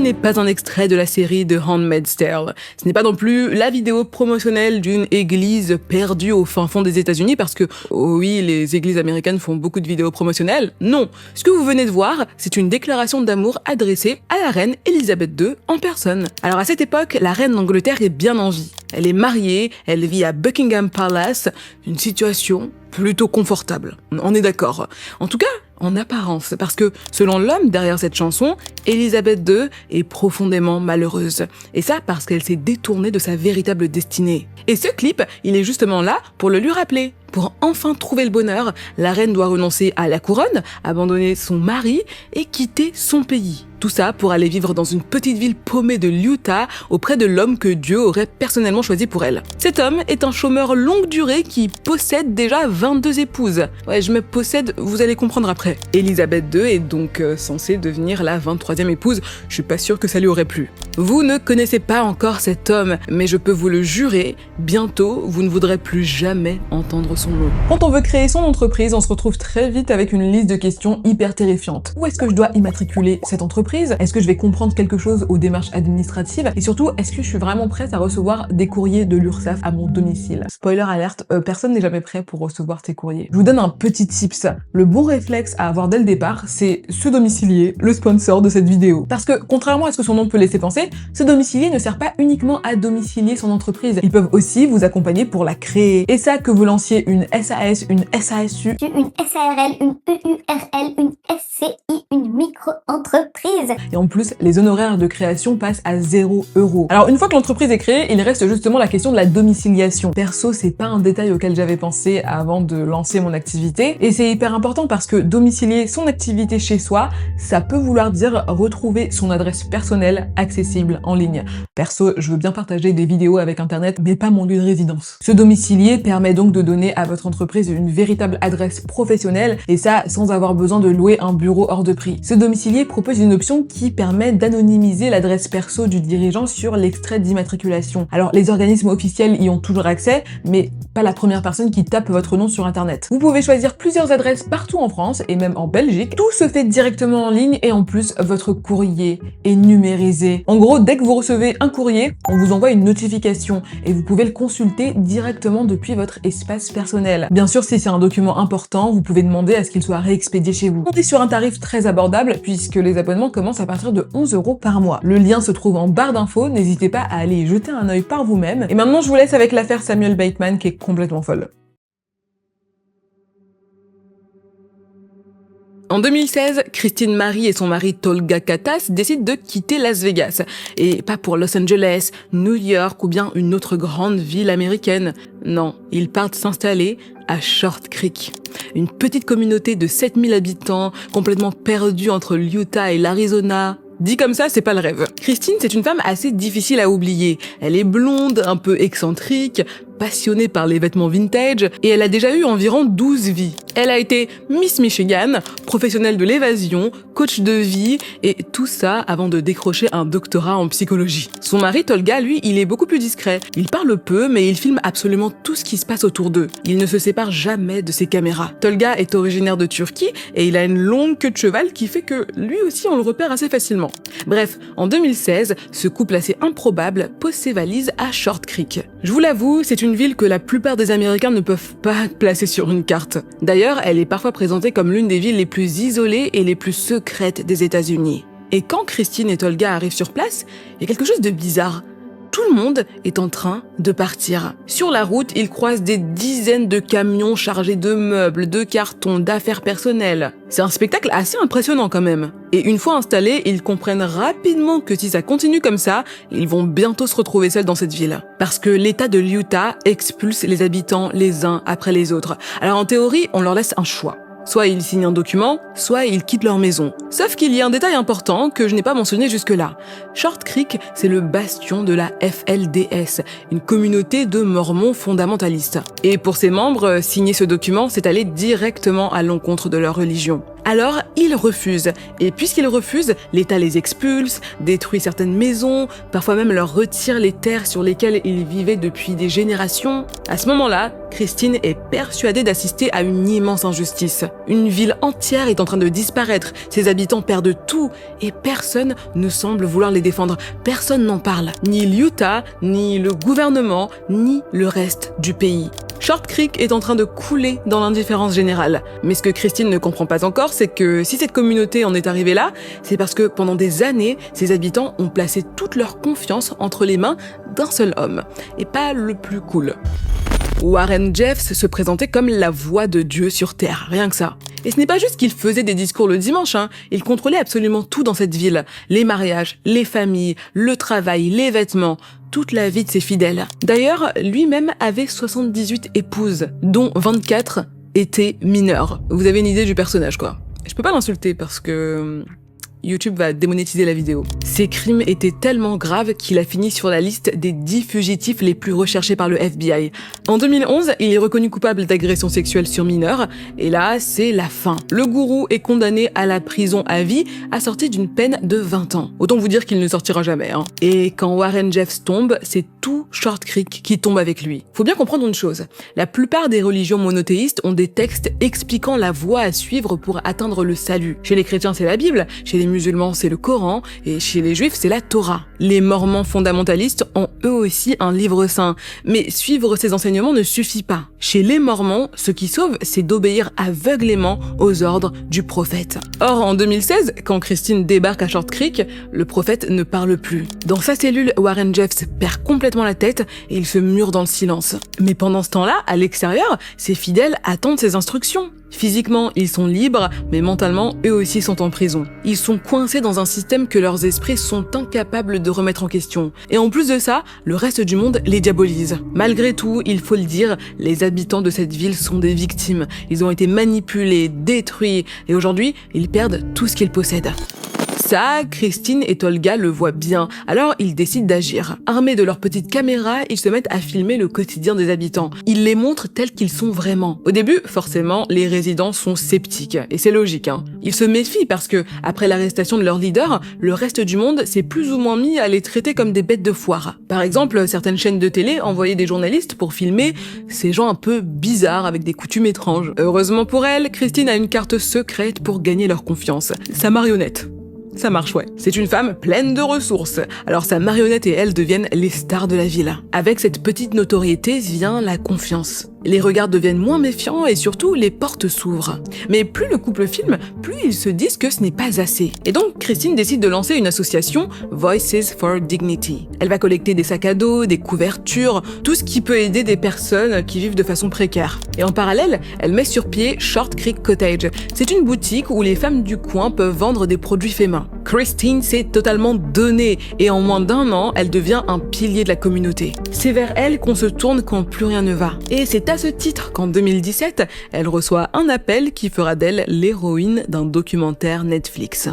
n'est pas un extrait de la série The Handmaid's Tale. Ce n'est pas non plus la vidéo promotionnelle d'une église perdue au fin fond des États-Unis parce que, oh oui, les églises américaines font beaucoup de vidéos promotionnelles. Non. Ce que vous venez de voir, c'est une déclaration d'amour adressée à la reine Elisabeth II en personne. Alors à cette époque, la reine d'Angleterre est bien en vie. Elle est mariée, elle vit à Buckingham Palace, une situation plutôt confortable. On est d'accord. En tout cas, en apparence, parce que selon l'homme derrière cette chanson, Elisabeth II est profondément malheureuse. Et ça parce qu'elle s'est détournée de sa véritable destinée. Et ce clip, il est justement là pour le lui rappeler. Pour enfin trouver le bonheur, la reine doit renoncer à la couronne, abandonner son mari et quitter son pays. Tout ça pour aller vivre dans une petite ville paumée de l'Utah auprès de l'homme que Dieu aurait personnellement choisi pour elle. Cet homme est un chômeur longue durée qui possède déjà 22 épouses. Ouais, je me possède, vous allez comprendre après. Elisabeth II est donc censée devenir la 23e épouse. Je suis pas sûre que ça lui aurait plu. Vous ne connaissez pas encore cet homme, mais je peux vous le jurer, bientôt vous ne voudrez plus jamais entendre son nom. Quand on veut créer son entreprise, on se retrouve très vite avec une liste de questions hyper terrifiantes. Où est-ce que je dois immatriculer cette entreprise ? Est-ce que je vais comprendre quelque chose aux démarches administratives? Et surtout, est-ce que je suis vraiment prête à recevoir des courriers de l'URSSAF à mon domicile? Spoiler alerte, personne n'est jamais prêt pour recevoir tes courriers. Je vous donne un petit tips. Le bon réflexe à avoir dès le départ, c'est se domicilier, le sponsor de cette vidéo. Parce que, contrairement à ce que son nom peut laisser penser, se domicilier ne sert pas uniquement à domicilier son entreprise. Ils peuvent aussi vous accompagner pour la créer. Et ça, que vous lanciez une SAS, une SASU, une SARL, une EURL, une SCI, une micro-entreprise. Et en plus, les honoraires de création passent à 0 €. Alors une fois que l'entreprise est créée, il reste justement la question de la domiciliation. Perso, c'est pas un détail auquel j'avais pensé avant de lancer mon activité. Et c'est hyper important parce que domicilier son activité chez soi, ça peut vouloir dire retrouver son adresse personnelle accessible en ligne. Perso, je veux bien partager des vidéos avec internet, mais pas mon lieu de résidence. Se domicilier permet donc de donner à votre entreprise une véritable adresse professionnelle, et ça sans avoir besoin de louer un bureau hors de prix. Se domicilier propose une option qui permet d'anonymiser l'adresse perso du dirigeant sur l'extrait d'immatriculation. Alors les organismes officiels y ont toujours accès, mais pas la première personne qui tape votre nom sur internet. Vous pouvez choisir plusieurs adresses partout en France et même en Belgique. Tout se fait directement en ligne et en plus votre courrier est numérisé. En gros, dès que vous recevez un courrier, on vous envoie une notification et vous pouvez le consulter directement depuis votre espace personnel. Bien sûr, si c'est un document important, vous pouvez demander à ce qu'il soit réexpédié chez vous. On est sur un tarif très abordable puisque les abonnements commencent à partir de 11 € par mois. Le lien se trouve en barre d'infos, n'hésitez pas à aller y jeter un œil par vous-même. Et maintenant, je vous laisse avec l'affaire Samuel Bateman qui est complètement folle. En 2016, Christine Marie et son mari Tolga Katas décident de quitter Las Vegas. Et pas pour Los Angeles, New York ou bien une autre grande ville américaine. Non, ils partent s'installer à Short Creek. Une petite communauté de 7000 habitants, complètement perdue entre l'Utah et l'Arizona. Dit comme ça, c'est pas le rêve. Christine, c'est une femme assez difficile à oublier. Elle est blonde, un peu excentrique, passionnée par les vêtements vintage, et elle a déjà eu environ 12 vies. Elle a été Miss Michigan, professionnelle de l'évasion, coach de vie, et tout ça avant de décrocher un doctorat en psychologie. Son mari Tolga, lui, il est beaucoup plus discret. Il parle peu, mais il filme absolument tout ce qui se passe autour d'eux. Il ne se sépare jamais de ses caméras. Tolga est originaire de Turquie, et il a une longue queue de cheval qui fait que lui aussi on le repère assez facilement. Bref, en 2016, ce couple assez improbable pose ses valises à Short Creek. Je vous l'avoue, c'est une ville que la plupart des Américains ne peuvent pas placer sur une carte. D'ailleurs, elle est parfois présentée comme l'une des villes les plus isolées et les plus secrètes des États-Unis. Et quand Christine et Tolga arrivent sur place, il y a quelque chose de bizarre. Tout le monde est en train de partir. Sur la route, ils croisent des dizaines de camions chargés de meubles, de cartons, d'affaires personnelles. C'est un spectacle assez impressionnant quand même. Et une fois installés, ils comprennent rapidement que si ça continue comme ça, ils vont bientôt se retrouver seuls dans cette ville. Parce que l'État de l'Utah expulse les habitants les uns après les autres. Alors en théorie, on leur laisse un choix. Soit ils signent un document, soit ils quittent leur maison. Sauf qu'il y a un détail important que je n'ai pas mentionné jusque-là. Short Creek, c'est le bastion de la FLDS, une communauté de mormons fondamentalistes. Et pour ses membres, signer ce document, c'est aller directement à l'encontre de leur religion. Alors, ils refusent. Et puisqu'ils refusent, l'État les expulse, détruit certaines maisons, parfois même leur retire les terres sur lesquelles ils vivaient depuis des générations. À ce moment-là, Christine est persuadée d'assister à une immense injustice. Une ville entière est en train de disparaître, ses habitants perdent tout et personne ne semble vouloir les défendre. Personne n'en parle, ni l'Utah, ni le gouvernement, ni le reste du pays. Short Creek est en train de couler dans l'indifférence générale. Mais ce que Christine ne comprend pas encore, c'est que si cette communauté en est arrivée là, c'est parce que pendant des années, ses habitants ont placé toute leur confiance entre les mains d'un seul homme. Et pas le plus cool. Warren Jeffs se présentait comme la voix de Dieu sur Terre, rien que ça. Et ce n'est pas juste qu'il faisait des discours le dimanche, il contrôlait absolument tout dans cette ville. Les mariages, les familles, le travail, les vêtements, toute la vie de ses fidèles. D'ailleurs, lui-même avait 78 épouses, dont 24 étaient mineures. Vous avez une idée du personnage, quoi. Je peux pas l'insulter parce que YouTube va démonétiser la vidéo. Ses crimes étaient tellement graves qu'il a fini sur la liste des 10 fugitifs les plus recherchés par le FBI. En 2011, il est reconnu coupable d'agression sexuelle sur mineurs, et là, c'est la fin. Le gourou est condamné à la prison à vie, assorti d'une peine de 20 ans. Autant vous dire qu'il ne sortira jamais. Et quand Warren Jeffs tombe, c'est tout Short Creek qui tombe avec lui. Faut bien comprendre une chose, la plupart des religions monothéistes ont des textes expliquant la voie à suivre pour atteindre le salut. Chez les chrétiens, c'est la Bible, chez les musulmans, c'est le Coran, et chez les juifs, c'est la Torah. Les mormons fondamentalistes ont eux aussi un livre saint, mais suivre ces enseignements ne suffit pas. Chez les mormons, ce qui sauve, c'est d'obéir aveuglément aux ordres du prophète. Or, en 2016, quand Christine débarque à Short Creek, le prophète ne parle plus. Dans sa cellule, Warren Jeffs perd complètement la tête et il se mure dans le silence. Mais pendant ce temps-là, à l'extérieur, ses fidèles attendent ses instructions. Physiquement, ils sont libres, mais mentalement, eux aussi sont en prison. Ils sont coincés dans un système que leurs esprits sont incapables de remettre en question. Et en plus de ça, le reste du monde les diabolise. Malgré tout, il faut le dire, les habitants de cette ville sont des victimes. Ils ont été manipulés, détruits, et aujourd'hui, ils perdent tout ce qu'ils possèdent. Ça, Christine et Tolga le voient bien, alors ils décident d'agir. Armés de leurs petites caméras, ils se mettent à filmer le quotidien des habitants. Ils les montrent tels qu'ils sont vraiment. Au début, forcément, les résidents sont sceptiques, et c'est logique. Ils se méfient parce que, après l'arrestation de leur leader, le reste du monde s'est plus ou moins mis à les traiter comme des bêtes de foire. Par exemple, certaines chaînes de télé envoyaient des journalistes pour filmer ces gens un peu bizarres avec des coutumes étranges. Heureusement pour elle, Christine a une carte secrète pour gagner leur confiance. Sa marionnette. Ça marche, ouais. C'est une femme pleine de ressources. Alors sa marionnette et elle deviennent les stars de la ville. Avec cette petite notoriété vient la confiance. Les regards deviennent moins méfiants et surtout les portes s'ouvrent. Mais plus le couple filme, plus ils se disent que ce n'est pas assez. Et donc Christine décide de lancer une association, Voices for Dignity. Elle va collecter des sacs à dos, des couvertures, tout ce qui peut aider des personnes qui vivent de façon précaire. Et en parallèle, elle met sur pied Short Creek Cottage. C'est une boutique où les femmes du coin peuvent vendre des produits faits main. Christine s'est totalement donnée et en moins d'1 an, elle devient un pilier de la communauté. C'est vers elle qu'on se tourne quand plus rien ne va. Et c'est à ce titre qu'en 2017, elle reçoit un appel qui fera d'elle l'héroïne d'un documentaire Netflix.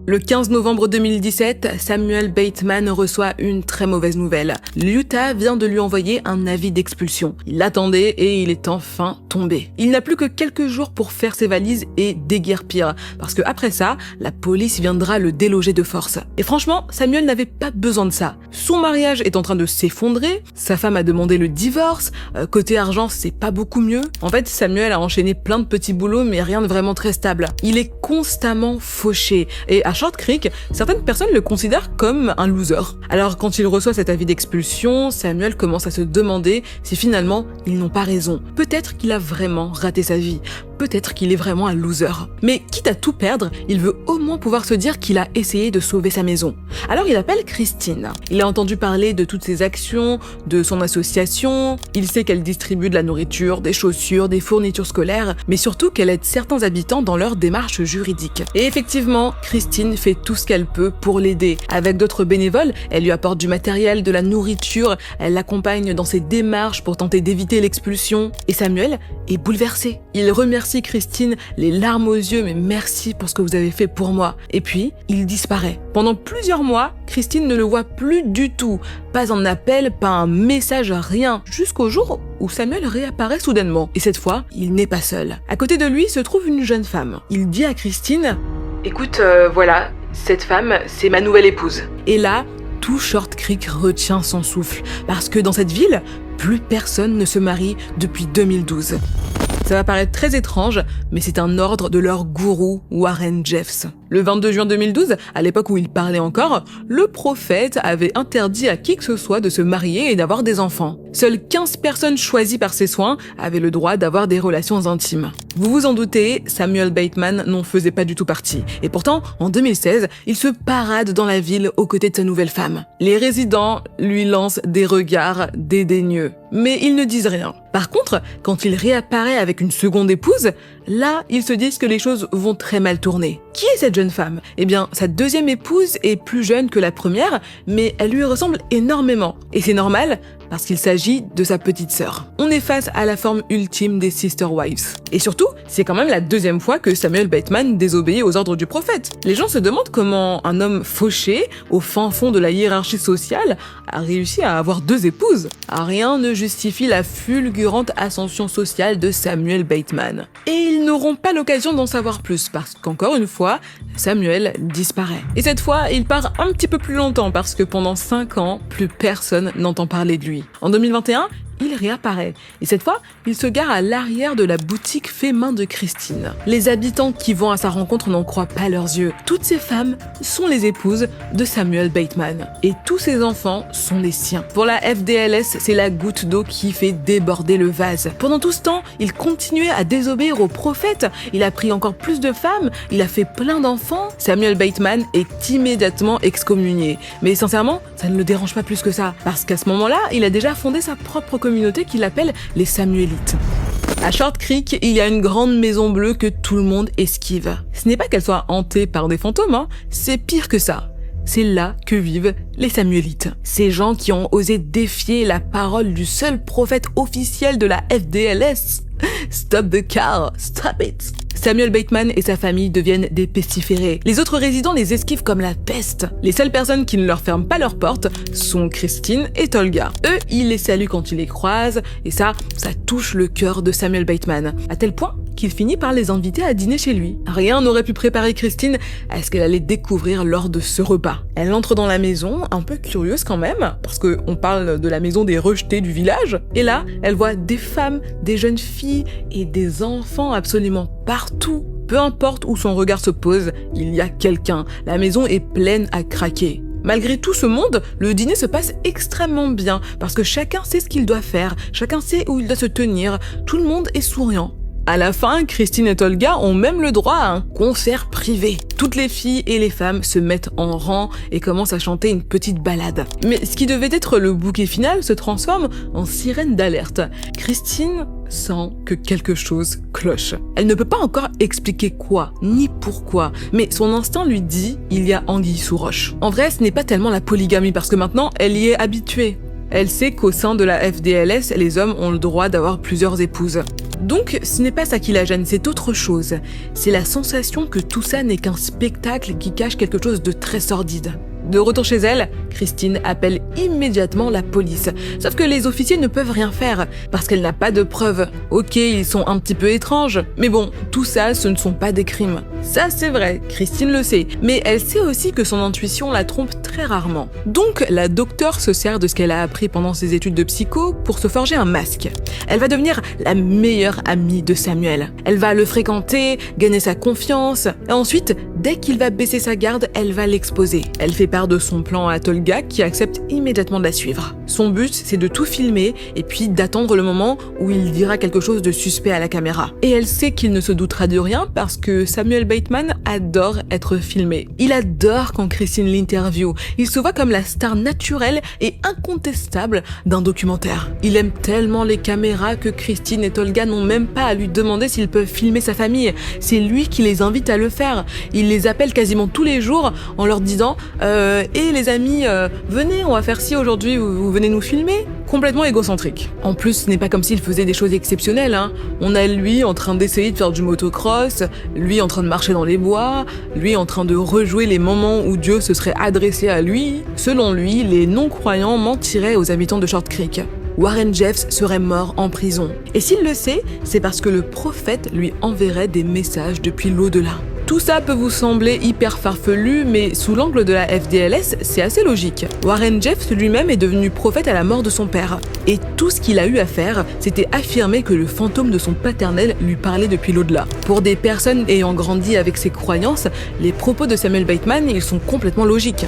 Le 15 novembre 2017, Samuel Bateman reçoit une très mauvaise nouvelle. L'Utah vient de lui envoyer un avis d'expulsion. Il l'attendait et il est enfin tombé. Il n'a plus que quelques jours pour faire ses valises et déguerpir, parce que après ça, la police viendra le déloger de force. Et franchement, Samuel n'avait pas besoin de ça. Son mariage est en train de s'effondrer, sa femme a demandé le divorce, côté argent, c'est pas beaucoup mieux. En fait, Samuel a enchaîné plein de petits boulots, mais rien de vraiment très stable. Il est constamment fauché, et à Short Creek, certaines personnes le considèrent comme un loser. Alors quand il reçoit cet avis d'expulsion, Samuel commence à se demander si finalement ils n'ont pas raison. Peut-être qu'il a vraiment raté sa vie. Peut-être qu'il est vraiment un loser. Mais quitte à tout perdre, il veut au moins pouvoir se dire qu'il a essayé de sauver sa maison. Alors il appelle Christine. Il a entendu parler de toutes ses actions, de son association. Il sait qu'elle distribue de la nourriture, des chaussures, des fournitures scolaires, mais surtout qu'elle aide certains habitants dans leur démarche juridique. Et effectivement, Christine fait tout ce qu'elle peut pour l'aider. Avec d'autres bénévoles, elle lui apporte du matériel, de la nourriture, elle l'accompagne dans ses démarches pour tenter d'éviter l'expulsion. Et Samuel est bouleversé. Il remercie Christine, les larmes aux yeux, mais merci pour ce que vous avez fait pour moi. Et puis, il disparaît. Pendant plusieurs mois, Christine ne le voit plus du tout. Pas un appel, pas un message, rien. Jusqu'au jour où Samuel réapparaît soudainement. Et cette fois, il n'est pas seul. À côté de lui se trouve une jeune femme. Il dit à Christine « Écoute, voilà, cette femme, c'est ma nouvelle épouse. » Et là, tout Short Creek retient son souffle, parce que dans cette ville, plus personne ne se marie depuis 2012. Ça va paraître très étrange, mais c'est un ordre de leur gourou Warren Jeffs. Le 22 juin 2012, à l'époque où il parlait encore, le prophète avait interdit à qui que ce soit de se marier et d'avoir des enfants. Seules 15 personnes choisies par ses soins avaient le droit d'avoir des relations intimes. Vous vous en doutez, Samuel Bateman n'en faisait pas du tout partie. Et pourtant, en 2016, il se parade dans la ville aux côtés de sa nouvelle femme. Les résidents lui lancent des regards dédaigneux. Mais ils ne disent rien. Par contre, quand il réapparaît avec une seconde épouse, là, ils se disent que les choses vont très mal tourner. Qui est cette jeune femme ? Eh bien, sa deuxième épouse est plus jeune que la première, mais elle lui ressemble énormément. Et c'est normal, parce qu'il s'agit de sa petite sœur. On est face à la forme ultime des Sister Wives. Et surtout, c'est quand même la deuxième fois que Samuel Bateman désobéit aux ordres du prophète. Les gens se demandent comment un homme fauché, au fin fond de la hiérarchie sociale, a réussi à avoir deux épouses. Rien ne justifie la fulgurante ascension sociale de Samuel Bateman. Et ils n'auront pas l'occasion d'en savoir plus, parce qu'encore une fois, Samuel disparaît. Et cette fois, il part un petit peu plus longtemps, parce que pendant 5 ans, plus personne n'entend parler de lui. En 2021, il réapparaît. Et cette fois, il se gare à l'arrière de la boutique fait main de Christine. Les habitants qui vont à sa rencontre n'en croient pas leurs yeux. Toutes ces femmes sont les épouses de Samuel Bateman. Et tous ses enfants sont les siens. Pour la FDLS, c'est la goutte d'eau qui fait déborder le vase. Pendant tout ce temps, il continuait à désobéir au prophète. Il a pris encore plus de femmes. Il a fait plein d'enfants. Samuel Bateman est immédiatement excommunié. Mais sincèrement, ça ne le dérange pas plus que ça. Parce qu'à ce moment-là, il a déjà fondé sa propre communauté qu'il appelle les Samuelites. À Short Creek, il y a une grande maison bleue que tout le monde esquive. Ce n'est pas qu'elle soit hantée par des fantômes, c'est pire que ça. C'est là que vivent les Samuelites. Ces gens qui ont osé défier la parole du seul prophète officiel de la FDLS. Stop the car, stop it. Samuel Bateman et sa famille deviennent des pestiférés. Les autres résidents les esquivent comme la peste. Les seules personnes qui ne leur ferment pas leurs portes sont Christine et Tolga. Eux, ils les saluent quand ils les croisent, et ça touche le cœur de Samuel Bateman, à tel point qu'il finit par les inviter à dîner chez lui. Rien n'aurait pu préparer Christine à ce qu'elle allait découvrir lors de ce repas. Elle entre dans la maison, un peu curieuse quand même, parce qu'on parle de la maison des rejetés du village, et là, elle voit des femmes, des jeunes filles et des enfants absolument partout. Peu importe où son regard se pose, il y a quelqu'un. La maison est pleine à craquer. Malgré tout ce monde, le dîner se passe extrêmement bien, parce que chacun sait ce qu'il doit faire, chacun sait où il doit se tenir, tout le monde est souriant. À la fin, Christine et Tolga ont même le droit à un concert privé. Toutes les filles et les femmes se mettent en rang et commencent à chanter une petite ballade. Mais ce qui devait être le bouquet final se transforme en sirène d'alerte. Christine sent que quelque chose cloche. Elle ne peut pas encore expliquer quoi, ni pourquoi, mais son instinct lui dit « il y a anguille sous roche ». En vrai, ce n'est pas tellement la polygamie parce que maintenant, elle y est habituée. Elle sait qu'au sein de la FDLS, les hommes ont le droit d'avoir plusieurs épouses. Donc, ce n'est pas ça qui la gêne, c'est autre chose. C'est la sensation que tout ça n'est qu'un spectacle qui cache quelque chose de très sordide. De retour chez elle, Christine appelle immédiatement la police. Sauf que les officiers ne peuvent rien faire, parce qu'elle n'a pas de preuves. Ok, ils sont un petit peu étranges, mais bon, tout ça, ce ne sont pas des crimes. Ça, c'est vrai, Christine le sait, mais elle sait aussi que son intuition la trompe très rarement. Donc, la docteure se sert de ce qu'elle a appris pendant ses études de psycho pour se forger un masque. Elle va devenir la meilleure amie de Samuel. Elle va le fréquenter, gagner sa confiance, et ensuite, dès qu'il va baisser sa garde, elle va l'exposer. Elle fait part de son plan à Tolga qui accepte immédiatement de la suivre. Son but, c'est de tout filmer et puis d'attendre le moment où il dira quelque chose de suspect à la caméra. Et elle sait qu'il ne se doutera de rien parce que Samuel Bateman adore être filmé. Il adore quand Christine l'interviewe. Il se voit comme la star naturelle et incontestable d'un documentaire. Il aime tellement les caméras que Christine et Tolga n'ont même pas à lui demander s'ils peuvent filmer sa famille. C'est lui qui les invite à le faire. Il les appelle quasiment tous les jours en leur disant et les amis, venez, on va faire ci aujourd'hui, vous venez nous filmer. Complètement égocentrique. En plus, ce n'est pas comme s'il faisait des choses exceptionnelles, hein. On a lui en train d'essayer de faire du motocross, lui en train de marcher dans les bois, lui en train de rejouer les moments où Dieu se serait adressé à lui. Selon lui, les non-croyants mentiraient aux habitants de Short Creek. Warren Jeffs serait mort en prison. Et s'il le sait, c'est parce que le prophète lui enverrait des messages depuis l'au-delà. Tout ça peut vous sembler hyper farfelu, mais sous l'angle de la FDLS, c'est assez logique. Warren Jeffs lui-même est devenu prophète à la mort de son père. Et tout ce qu'il a eu à faire, c'était affirmer que le fantôme de son paternel lui parlait depuis l'au-delà. Pour des personnes ayant grandi avec ces croyances, les propos de Samuel Bateman, ils sont complètement logiques.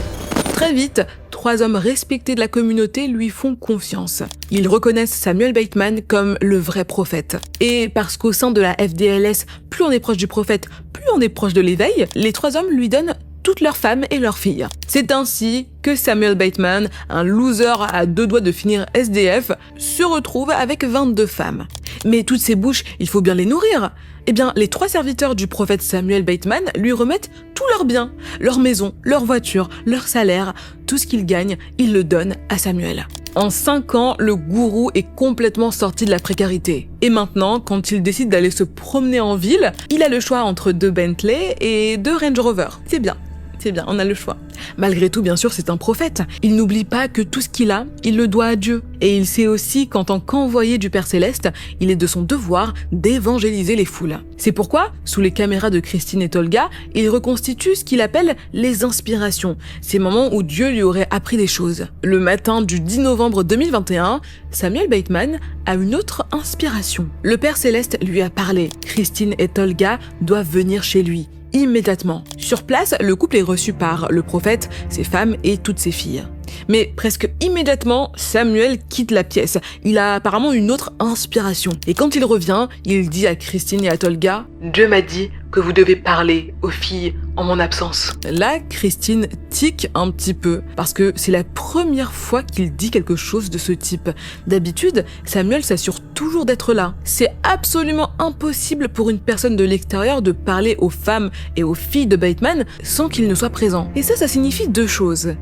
Très vite, 3 hommes respectés de la communauté lui font confiance. Ils reconnaissent Samuel Bateman comme le vrai prophète. Et parce qu'au sein de la FDLS, plus on est proche du prophète, plus on est proche de l'éveil, les 3 hommes lui donnent toutes leurs femmes et leurs filles. C'est ainsi que Samuel Bateman, un loser à 2 doigts de finir SDF, se retrouve avec 22 femmes. Mais toutes ces bouches, il faut bien les nourrir. Eh bien, les 3 serviteurs du prophète Samuel Bateman lui remettent tous leurs biens, leur maison, leur voiture, leur salaire, tout ce qu'il gagne, il le donne à Samuel. En 5 ans, le gourou est complètement sorti de la précarité. Et maintenant, quand il décide d'aller se promener en ville, il a le choix entre 2 Bentley et 2 Range Rover. C'est bien, on a le choix. Malgré tout, bien sûr, c'est un prophète. Il n'oublie pas que tout ce qu'il a, il le doit à Dieu. Et il sait aussi qu'en tant qu'envoyé du Père Céleste, il est de son devoir d'évangéliser les foules. C'est pourquoi, sous les caméras de Christine et Tolga, il reconstitue ce qu'il appelle les inspirations, ces moments où Dieu lui aurait appris des choses. Le matin du 10 novembre 2021, Samuel Bateman a une autre inspiration. Le Père Céleste lui a parlé. Christine et Tolga doivent venir chez lui. Immédiatement. Sur place, le couple est reçu par le prophète, ses femmes et toutes ses filles. Mais presque immédiatement, Samuel quitte la pièce. Il a apparemment une autre inspiration. Et quand il revient, il dit à Christine et à Tolga « Dieu m'a dit que vous devez parler aux filles en mon absence. » Là, Christine tique un petit peu, parce que c'est la première fois qu'il dit quelque chose de ce type. D'habitude, Samuel s'assure toujours d'être là. C'est absolument impossible pour une personne de l'extérieur de parler aux femmes et aux filles de Bateman sans qu'il ne soit présent. Et ça signifie 2 choses.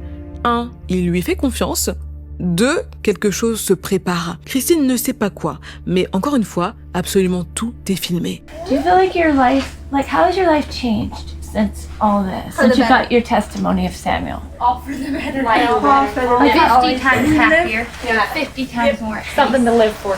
1, il lui fait confiance. 2, quelque chose se prépare. Christine ne sait pas quoi, mais encore une fois, absolument tout est filmé. Do you feel like your life, how has your life changed since all this? Since you got your testimony of Samuel? All for the better. All for the better. 50 times happier. Yeah. 50 times more. Something to live for.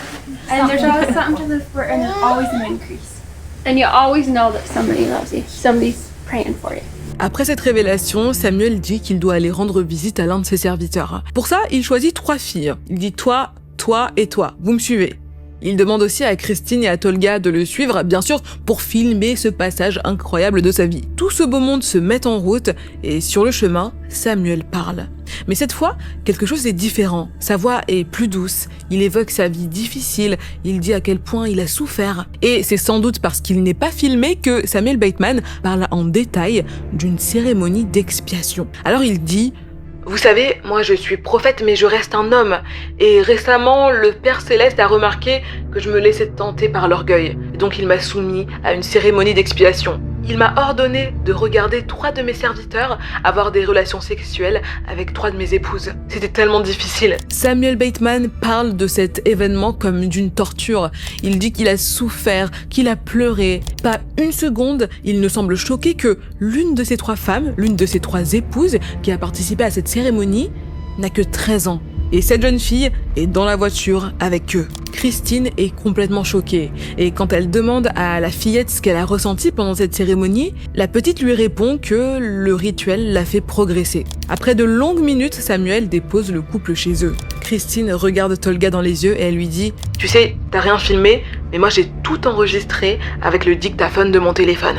And there's always something to live for, and there's always an increase. And you always know that somebody loves you. Somebody's praying for you. Après cette révélation, Samuel dit qu'il doit aller rendre visite à l'un de ses serviteurs. Pour ça, il choisit 3 filles. Il dit toi, toi et toi. Vous me suivez. Il demande aussi à Christine et à Tolga de le suivre, bien sûr, pour filmer ce passage incroyable de sa vie. Tout ce beau monde se met en route et sur le chemin, Samuel parle. Mais cette fois, quelque chose est différent. Sa voix est plus douce. Il évoque sa vie difficile. Il dit à quel point il a souffert. Et c'est sans doute parce qu'il n'est pas filmé que Samuel Bateman parle en détail d'une cérémonie d'expiation. Alors il dit « Vous savez, moi je suis prophète mais je reste un homme. Et récemment, le Père Céleste a remarqué que je me laissais tenter par l'orgueil. Donc il m'a soumis à une cérémonie d'expiation. Il m'a ordonné de regarder 3 de mes serviteurs avoir des relations sexuelles avec 3 de mes épouses. C'était tellement difficile. » Samuel Bateman parle de cet événement comme d'une torture. Il dit qu'il a souffert, qu'il a pleuré. Pas une seconde, il ne semble choqué que l'une de ces 3 femmes, l'une de ces 3 épouses qui a participé à cette cérémonie, n'a que 13 ans. Et cette jeune fille est dans la voiture avec eux. Christine est complètement choquée. Et quand elle demande à la fillette ce qu'elle a ressenti pendant cette cérémonie, la petite lui répond que le rituel l'a fait progresser. Après de longues minutes, Samuel dépose le couple chez eux. Christine regarde Tolga dans les yeux et elle lui dit « Tu sais, t'as rien filmé, mais moi j'ai tout enregistré avec le dictaphone de mon téléphone. »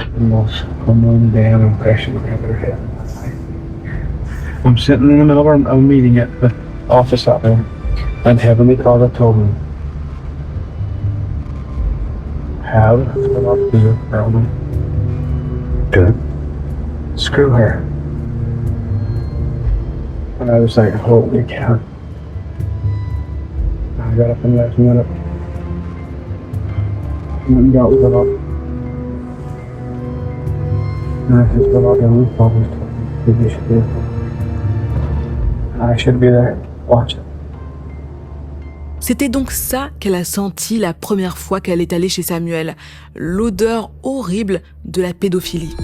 I'm sitting in the middle of a meeting at the office out there, and Heavenly Father told me, have a problem. Good. Screw her. And I was like, holy cow. I got up and left and went up. Went and got with the lock. And I said, the lock, Heavenly Father told me you should do it. I should be there. Watch it. C'était donc ça qu'elle a senti la première fois qu'elle est allée chez Samuel, l'odeur horrible de la pédophilie.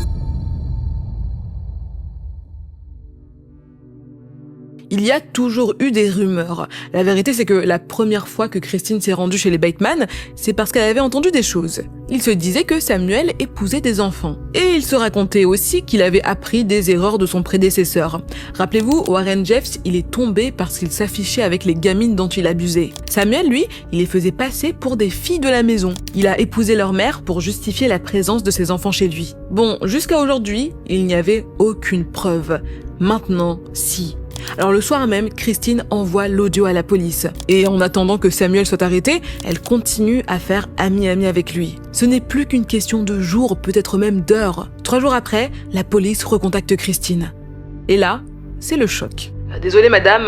Il y a toujours eu des rumeurs. La vérité, c'est que la première fois que Christine s'est rendue chez les Bateman, c'est parce qu'elle avait entendu des choses. Il se disait que Samuel épousait des enfants. Et il se racontait aussi qu'il avait appris des erreurs de son prédécesseur. Rappelez-vous, Warren Jeffs, il est tombé parce qu'il s'affichait avec les gamines dont il abusait. Samuel, lui, il les faisait passer pour des filles de la maison. Il a épousé leur mère pour justifier la présence de ses enfants chez lui. Bon, jusqu'à aujourd'hui, il n'y avait aucune preuve. Maintenant, si. Alors le soir même, Christine envoie l'audio à la police. Et en attendant que Samuel soit arrêté, elle continue à faire ami-ami avec lui. Ce n'est plus qu'une question de jours, peut-être même d'heures. 3 jours après, la police recontacte Christine. Et là, c'est le choc. Désolée madame,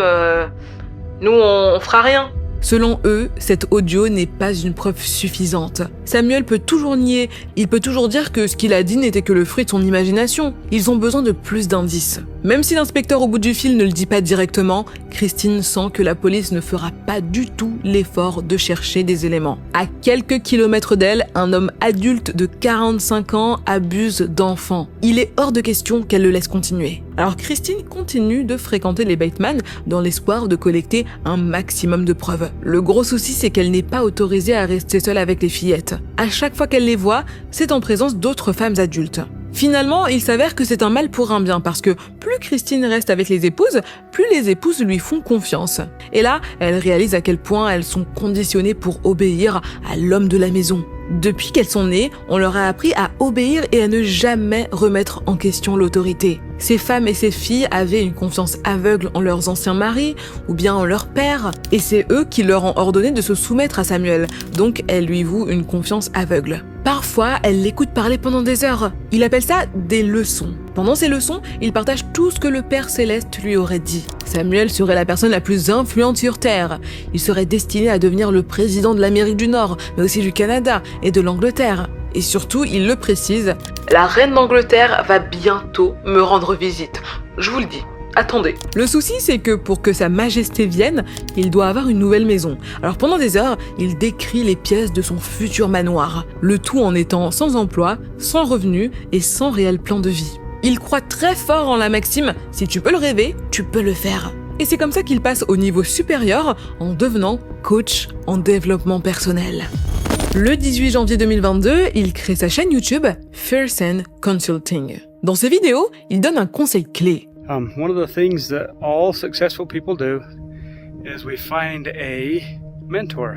nous on fera rien. Selon eux, cet audio n'est pas une preuve suffisante. Samuel peut toujours nier, il peut toujours dire que ce qu'il a dit n'était que le fruit de son imagination. Ils ont besoin de plus d'indices. Même si l'inspecteur au bout du fil ne le dit pas directement, Christine sent que la police ne fera pas du tout l'effort de chercher des éléments. À quelques kilomètres d'elle, un homme adulte de 45 ans abuse d'enfants. Il est hors de question qu'elle le laisse continuer. Alors Christine continue de fréquenter les Bateman dans l'espoir de collecter un maximum de preuves. Le gros souci, c'est qu'elle n'est pas autorisée à rester seule avec les fillettes. À chaque fois qu'elle les voit, c'est en présence d'autres femmes adultes. Finalement, il s'avère que c'est un mal pour un bien parce que plus Christine reste avec les épouses, plus les épouses lui font confiance. Et là, elle réalise à quel point elles sont conditionnées pour obéir à l'homme de la maison. Depuis qu'elles sont nées, on leur a appris à obéir et à ne jamais remettre en question l'autorité. Ces femmes et ces filles avaient une confiance aveugle en leurs anciens maris ou bien en leur père, et c'est eux qui leur ont ordonné de se soumettre à Samuel, donc elles lui vouent une confiance aveugle. Parfois, elles l'écoutent parler pendant des heures. Il appelle ça des leçons. Pendant ces leçons, il partage tout ce que le Père Céleste lui aurait dit. Samuel serait la personne la plus influente sur Terre. Il serait destiné à devenir le président de l'Amérique du Nord, mais aussi du Canada et de l'Angleterre. Et surtout, il le précise, la reine d'Angleterre va bientôt me rendre visite. Je vous le dis. Attendez. Le souci, c'est que pour que sa majesté vienne, il doit avoir une nouvelle maison. Alors pendant des heures, il décrit les pièces de son futur manoir. Le tout en étant sans emploi, sans revenu et sans réel plan de vie. Il croit très fort en la maxime « si tu peux le rêver, tu peux le faire ». Et c'est comme ça qu'il passe au niveau supérieur en devenant coach en développement personnel. Le 18 janvier 2022, il crée sa chaîne YouTube Fearsen Consulting. Dans ses vidéos, il donne un conseil clé. One of the things that all successful people do is we find a mentor.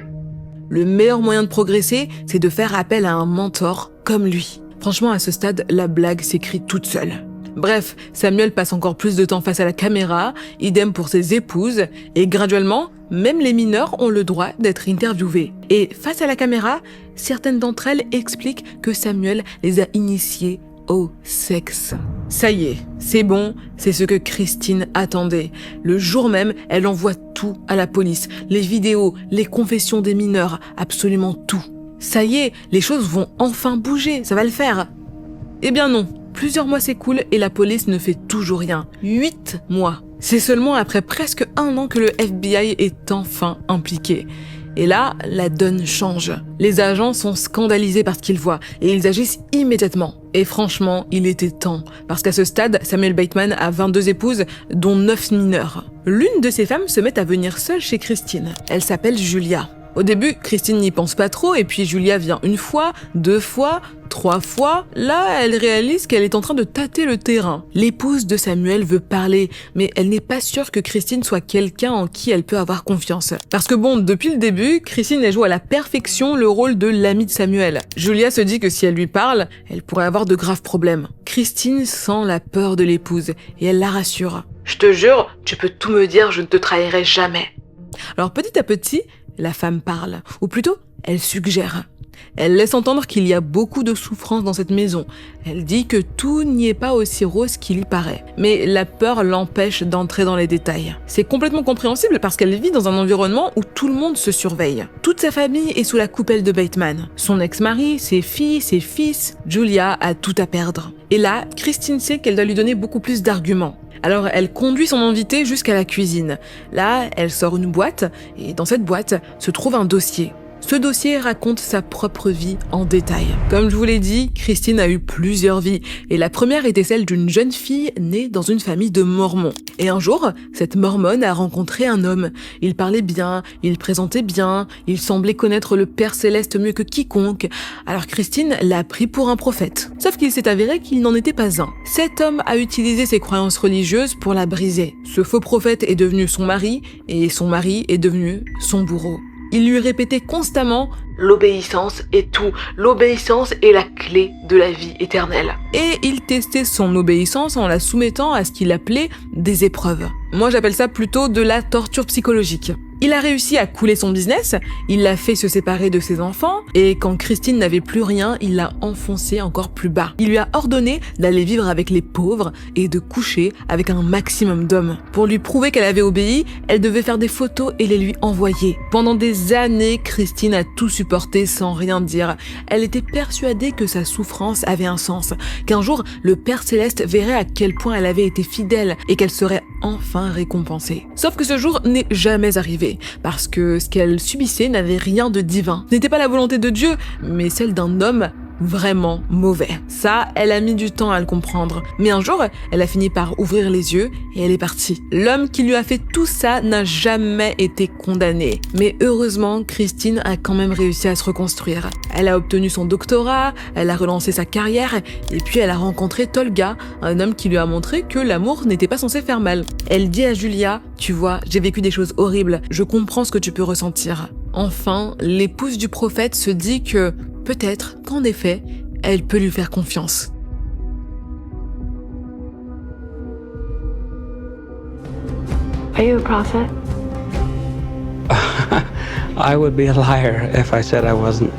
Le meilleur moyen de progresser, c'est de faire appel à un mentor comme lui. Franchement, à ce stade, la blague s'écrit toute seule. Bref, Samuel passe encore plus de temps face à la caméra, idem pour ses épouses, et graduellement, même les mineurs ont le droit d'être interviewés. Et face à la caméra, certaines d'entre elles expliquent que Samuel les a initiées au sexe. Ça y est, c'est bon, c'est ce que Christine attendait. Le jour même, elle envoie tout à la police. Les vidéos, les confessions des mineurs, absolument tout. Ça y est, les choses vont enfin bouger, ça va le faire. Eh bien non, plusieurs mois s'écoulent et la police ne fait toujours rien. 8 mois. C'est seulement après presque 1 an que le FBI est enfin impliqué. Et là, la donne change. Les agents sont scandalisés par ce qu'ils voient et ils agissent immédiatement. Et franchement, il était temps. Parce qu'à ce stade, Samuel Bateman a 22 épouses, dont 9 mineurs. L'une de ces femmes se met à venir seule chez Christine. Elle s'appelle Julia. Au début, Christine n'y pense pas trop et puis Julia vient 1 fois, 2 fois, 3 fois. Là, elle réalise qu'elle est en train de tâter le terrain. L'épouse de Samuel veut parler, mais elle n'est pas sûre que Christine soit quelqu'un en qui elle peut avoir confiance. Parce que bon, depuis le début, Christine joue à la perfection le rôle de l'amie de Samuel. Julia se dit que si elle lui parle, elle pourrait avoir de graves problèmes. Christine sent la peur de l'épouse et elle la rassure. « Je te jure, tu peux tout me dire, je ne te trahirai jamais. » Alors petit à petit, la femme parle, ou plutôt, elle suggère. Elle laisse entendre qu'il y a beaucoup de souffrance dans cette maison. Elle dit que tout n'y est pas aussi rose qu'il y paraît. Mais la peur l'empêche d'entrer dans les détails. C'est complètement compréhensible parce qu'elle vit dans un environnement où tout le monde se surveille. Toute sa famille est sous la coupelle de Bateman. Son ex-mari, ses filles, ses fils. Julia a tout à perdre. Et là, Christine sait qu'elle doit lui donner beaucoup plus d'arguments. Alors elle conduit son invité jusqu'à la cuisine. Là, elle sort une boîte et dans cette boîte se trouve un dossier. Ce dossier raconte sa propre vie en détail. Comme je vous l'ai dit, Christine a eu plusieurs vies et la première était celle d'une jeune fille née dans une famille de mormons. Et un jour, cette mormone a rencontré un homme. Il parlait bien, il présentait bien, il semblait connaître le Père Céleste mieux que quiconque. Alors Christine l'a pris pour un prophète. Sauf qu'il s'est avéré qu'il n'en était pas un. Cet homme a utilisé ses croyances religieuses pour la briser. Ce faux prophète est devenu son mari et son mari est devenu son bourreau. Il lui répétait constamment « L'obéissance est tout, l'obéissance est la clé de la vie éternelle ». Et il testait son obéissance en la soumettant à ce qu'il appelait des épreuves. Moi j'appelle ça plutôt de la torture psychologique. Il a réussi à couler son business, il l'a fait se séparer de ses enfants, et quand Christine n'avait plus rien, il l'a enfoncé encore plus bas. Il lui a ordonné d'aller vivre avec les pauvres et de coucher avec un maximum d'hommes. Pour lui prouver qu'elle avait obéi, elle devait faire des photos et les lui envoyer. Pendant des années, Christine a tout supporté sans rien dire. Elle était persuadée que sa souffrance avait un sens, qu'un jour, le Père Céleste verrait à quel point elle avait été fidèle et qu'elle serait enfin récompensée. Sauf que ce jour n'est jamais arrivé. Parce que ce qu'elle subissait n'avait rien de divin. Ce n'était pas la volonté de Dieu, mais celle d'un homme vraiment mauvais. Ça, elle a mis du temps à le comprendre. Mais un jour, elle a fini par ouvrir les yeux et elle est partie. L'homme qui lui a fait tout ça n'a jamais été condamné. Mais heureusement, Christine a quand même réussi à se reconstruire. Elle a obtenu son doctorat, elle a relancé sa carrière et puis elle a rencontré Tolga, un homme qui lui a montré que l'amour n'était pas censé faire mal. Elle dit à Julia, tu vois, j'ai vécu des choses horribles, je comprends ce que tu peux ressentir. Enfin, l'épouse du prophète se dit que peut-être qu'en effet, elle peut lui faire confiance. Are you a prophet? I would be a liar if I said I wasn't.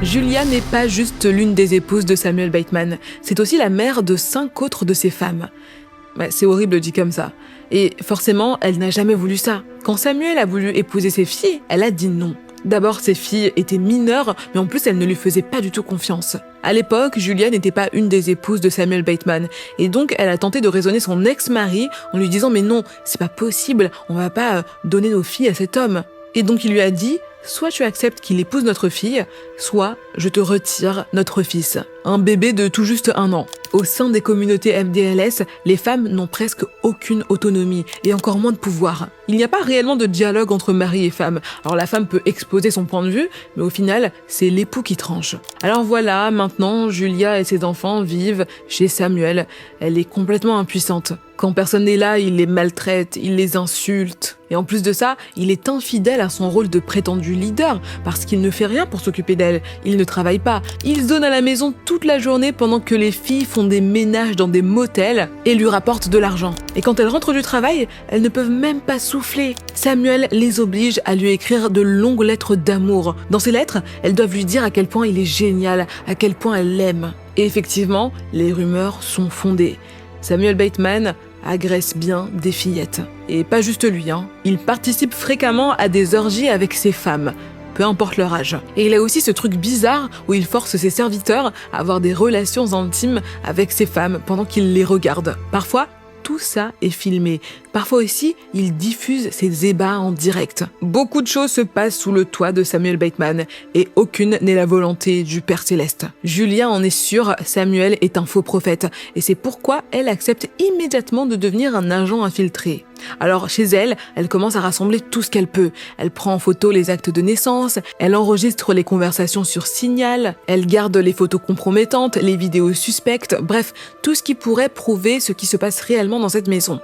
Julia n'est pas juste l'une des épouses de Samuel Bateman, c'est aussi la mère de 5 autres de ses femmes. C'est horrible dit comme ça. Et forcément, elle n'a jamais voulu ça. Quand Samuel a voulu épouser ses filles, elle a dit non. D'abord, ses filles étaient mineures, mais en plus, elle ne lui faisait pas du tout confiance. À l'époque, Julia n'était pas une des épouses de Samuel Bateman, et donc elle a tenté de raisonner son ex-mari en lui disant « Mais non, c'est pas possible, on va pas donner nos filles à cet homme ». Et donc il lui a dit « Soit tu acceptes qu'il épouse notre fille, soit je te retire notre fils ». Un bébé de tout juste 1 an. Au sein des communautés FDLS, les femmes n'ont presque aucune autonomie et encore moins de pouvoir. Il n'y a pas réellement de dialogue entre mari et femme. Alors la femme peut exposer son point de vue, mais au final, c'est l'époux qui tranche. Alors voilà, maintenant, Julia et ses enfants vivent chez Samuel. Elle est complètement impuissante. Quand personne n'est là, il les maltraite, il les insulte. Et en plus de ça, il est infidèle à son rôle de prétendu leader parce qu'il ne fait rien pour s'occuper d'elle. Il ne travaille pas. Il zone à la maison toute la journée pendant que les filles font des ménages dans des motels et lui rapportent de l'argent. Et quand elles rentrent du travail, elles ne peuvent même pas souffler. Samuel les oblige à lui écrire de longues lettres d'amour. Dans ces lettres, elles doivent lui dire à quel point il est génial, à quel point elle l'aime. Et effectivement, les rumeurs sont fondées. Samuel Bateman agresse bien des fillettes. Et pas juste lui, Il participe fréquemment à des orgies avec ses femmes, peu importe leur âge. Et il a aussi ce truc bizarre où il force ses serviteurs à avoir des relations intimes avec ses femmes pendant qu'il les regarde. Parfois, tout ça est filmé. Parfois aussi, il diffuse ses ébats en direct. Beaucoup de choses se passent sous le toit de Samuel Bateman et aucune n'est la volonté du Père Céleste. Julia en est sûre, Samuel est un faux prophète et c'est pourquoi elle accepte immédiatement de devenir un agent infiltré. Alors chez elle, elle commence à rassembler tout ce qu'elle peut. Elle prend en photo les actes de naissance, elle enregistre les conversations sur Signal, elle garde les photos compromettantes, les vidéos suspectes, bref, tout ce qui pourrait prouver ce qui se passe réellement dans cette maison.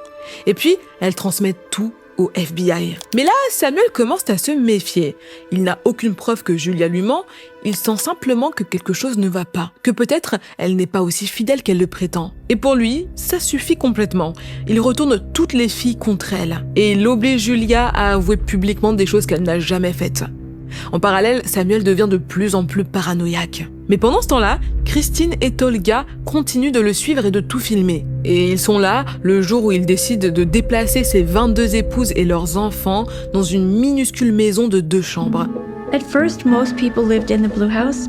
Et puis, elle transmet tout au FBI. Mais là, Samuel commence à se méfier. Il n'a aucune preuve que Julia lui ment, il sent simplement que quelque chose ne va pas, que peut-être elle n'est pas aussi fidèle qu'elle le prétend. Et pour lui, ça suffit complètement. Il retourne toutes les filles contre elle et il oblige Julia à avouer publiquement des choses qu'elle n'a jamais faites. En parallèle, Samuel devient de plus en plus paranoïaque. Mais pendant ce temps-là, Christine et Tolga continuent de le suivre et de tout filmer. Et ils sont là le jour où ils décident de déplacer ses 22 épouses et leurs enfants dans une minuscule maison de 2 chambres. At first, most people lived in the blue house,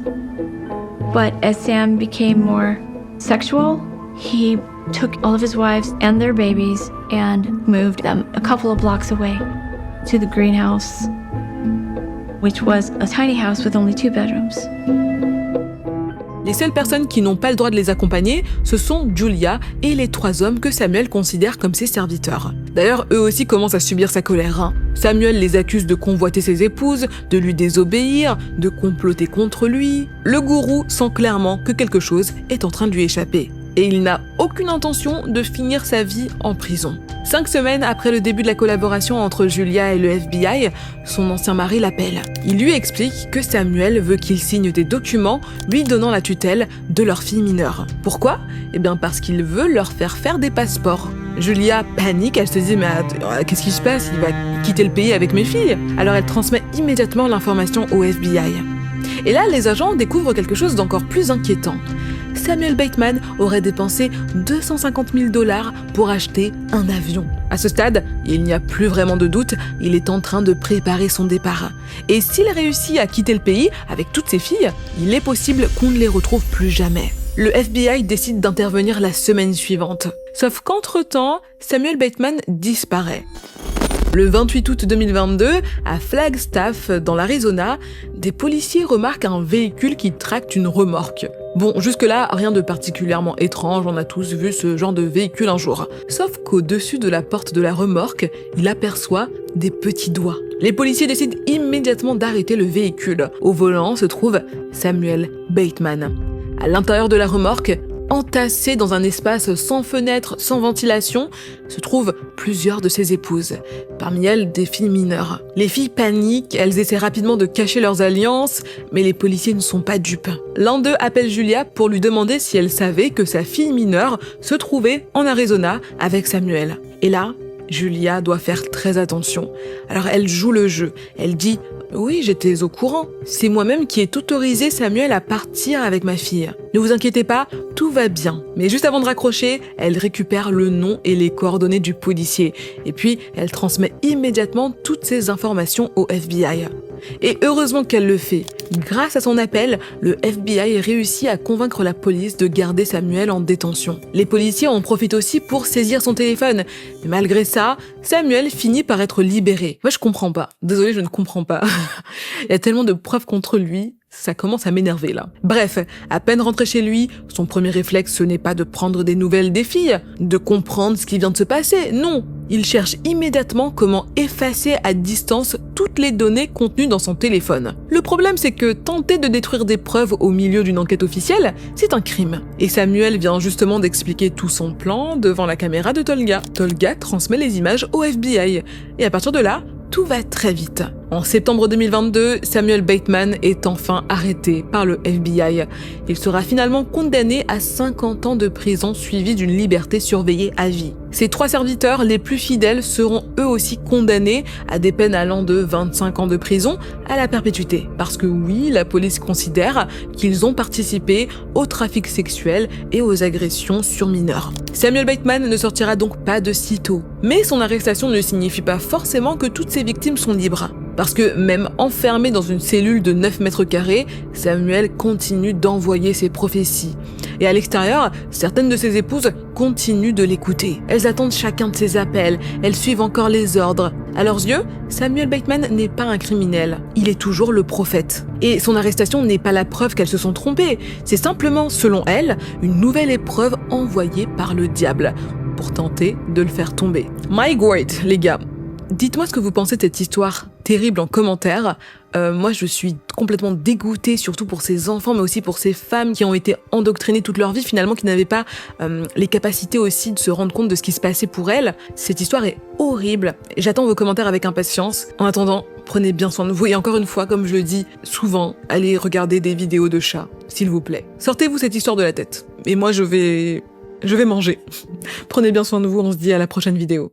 but as Sam became more sexual, he took all of his wives and their babies and moved them a couple of blocks away to the greenhouse, which was a tiny house with only 2 bedrooms. Les seules personnes qui n'ont pas le droit de les accompagner, ce sont Julia et les 3 hommes que Samuel considère comme ses serviteurs. D'ailleurs, eux aussi commencent à subir sa colère. Samuel les accuse de convoiter ses épouses, de lui désobéir, de comploter contre lui. Le gourou sent clairement que quelque chose est en train de lui échapper. Et il n'a aucune intention de finir sa vie en prison. 5 semaines après le début de la collaboration entre Julia et le FBI, son ancien mari l'appelle. Il lui explique que Samuel veut qu'il signe des documents lui donnant la tutelle de leur fille mineure. Pourquoi ? Eh bien parce qu'il veut leur faire des passeports. Julia panique, elle se dit « Mais qu'est-ce qui se passe ? Il va quitter le pays avec mes filles ?» Alors elle transmet immédiatement l'information au FBI. Et là, les agents découvrent quelque chose d'encore plus inquiétant. Samuel Bateman aurait dépensé 250 000 $ pour acheter un avion. À ce stade, il n'y a plus vraiment de doute, il est en train de préparer son départ. Et s'il réussit à quitter le pays avec toutes ses filles, il est possible qu'on ne les retrouve plus jamais. Le FBI décide d'intervenir la semaine suivante. Sauf qu'entre-temps, Samuel Bateman disparaît. Le 28 août 2022, à Flagstaff, dans l'Arizona, des policiers remarquent un véhicule qui tracte une remorque. Bon, jusque-là, rien de particulièrement étrange, on a tous vu ce genre de véhicule un jour. Sauf qu'au-dessus de la porte de la remorque, il aperçoit des petits doigts. Les policiers décident immédiatement d'arrêter le véhicule. Au volant se trouve Samuel Bateman. À l'intérieur de la remorque, entassés dans un espace sans fenêtre, sans ventilation, se trouvent plusieurs de ses épouses. Parmi elles, des filles mineures. Les filles paniquent, elles essaient rapidement de cacher leurs alliances, mais les policiers ne sont pas dupes. L'un d'eux appelle Julia pour lui demander si elle savait que sa fille mineure se trouvait en Arizona avec Samuel. Et là, Julia doit faire très attention. Alors elle joue le jeu. Elle dit « Oui, j'étais au courant. C'est moi-même qui ai autorisé Samuel à partir avec ma fille. Ne vous inquiétez pas, tout va bien. » Mais juste avant de raccrocher, elle récupère le nom et les coordonnées du policier. Et puis, elle transmet immédiatement toutes ces informations au FBI. Et heureusement qu'elle le fait. Grâce à son appel, le FBI réussit à convaincre la police de garder Samuel en détention. Les policiers en profitent aussi pour saisir son téléphone. Mais malgré ça, Samuel finit par être libéré. Moi, je comprends pas. Désolée, je ne comprends pas. Il y a tellement de preuves contre lui. Ça commence à m'énerver là. Bref, à peine rentré chez lui, son premier réflexe ce n'est pas de prendre des nouvelles des filles, de comprendre ce qui vient de se passer, non. Il cherche immédiatement comment effacer à distance toutes les données contenues dans son téléphone. Le problème c'est que tenter de détruire des preuves au milieu d'une enquête officielle, c'est un crime. Et Samuel vient justement d'expliquer tout son plan devant la caméra de Tolga. Tolga transmet les images au FBI. Et à partir de là, tout va très vite. En septembre 2022, Samuel Bateman est enfin arrêté par le FBI. Il sera finalement condamné à 50 ans de prison suivi d'une liberté surveillée à vie. Ses 3 serviteurs les plus fidèles seront eux aussi condamnés à des peines allant de 25 ans de prison à la perpétuité. Parce que oui, la police considère qu'ils ont participé au trafic sexuel et aux agressions sur mineurs. Samuel Bateman ne sortira donc pas de sitôt. Mais son arrestation ne signifie pas forcément que toutes ses victimes sont libres. Parce que même enfermé dans une cellule de 9 mètres carrés, Samuel continue d'envoyer ses prophéties. Et à l'extérieur, certaines de ses épouses continuent de l'écouter. Elles attendent chacun de ses appels, elles suivent encore les ordres. À leurs yeux, Samuel Bateman n'est pas un criminel, il est toujours le prophète. Et son arrestation n'est pas la preuve qu'elles se sont trompées, c'est simplement, selon elles, une nouvelle épreuve envoyée par le diable pour tenter de le faire tomber. My God, les gars. Dites-moi ce que vous pensez de cette histoire terrible en commentaire. Moi, je suis complètement dégoûtée, surtout pour ces enfants, mais aussi pour ces femmes qui ont été endoctrinées toute leur vie, finalement, qui n'avaient pas les capacités aussi de se rendre compte de ce qui se passait pour elles. Cette histoire est horrible. J'attends vos commentaires avec impatience. En attendant, prenez bien soin de vous. Et encore une fois, comme je le dis souvent, allez regarder des vidéos de chats, s'il vous plaît. Sortez-vous cette histoire de la tête. Et moi, je vais manger. Prenez bien soin de vous, on se dit à la prochaine vidéo.